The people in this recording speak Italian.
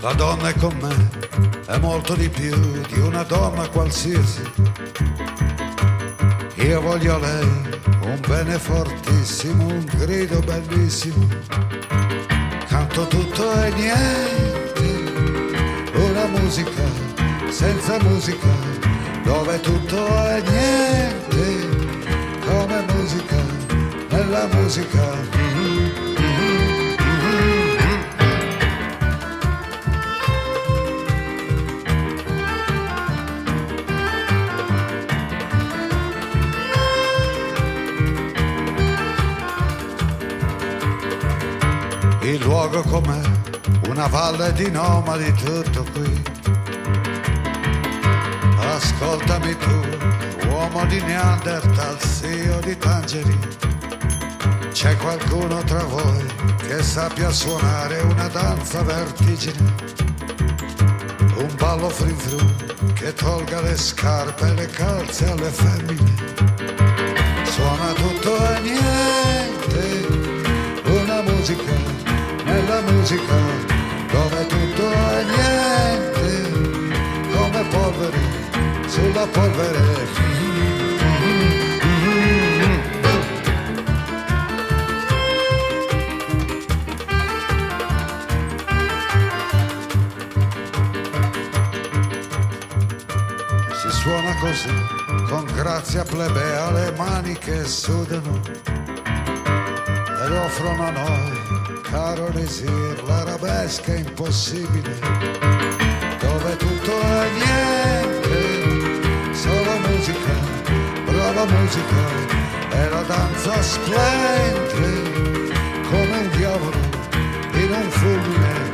La donna è con me, è molto di più di una donna qualsiasi. Io voglio lei, un bene fortissimo, un grido bellissimo. Canto tutto e niente, una musica senza musica, dove tutto è niente, come musica nella musica. Il luogo com'è, una valle di nomadi, tutto qui. Ascoltami tu, uomo di Neanderthal, zio di Tangerine. C'è qualcuno tra voi che sappia suonare una danza vertigine, un ballo frin-fru che tolga le scarpe e le calze alle femmine. Suona tutto e niente, una musica nella musica, dove tutto è niente, come polvere sulla polvere. Si suona così, con grazia plebea, le mani che sudano ed offrono a noi, caro Desir, l'arabesca impossibile, dove tutto è niente, solo musica, brava musica, e la danza splende come un diavolo in un fulmine.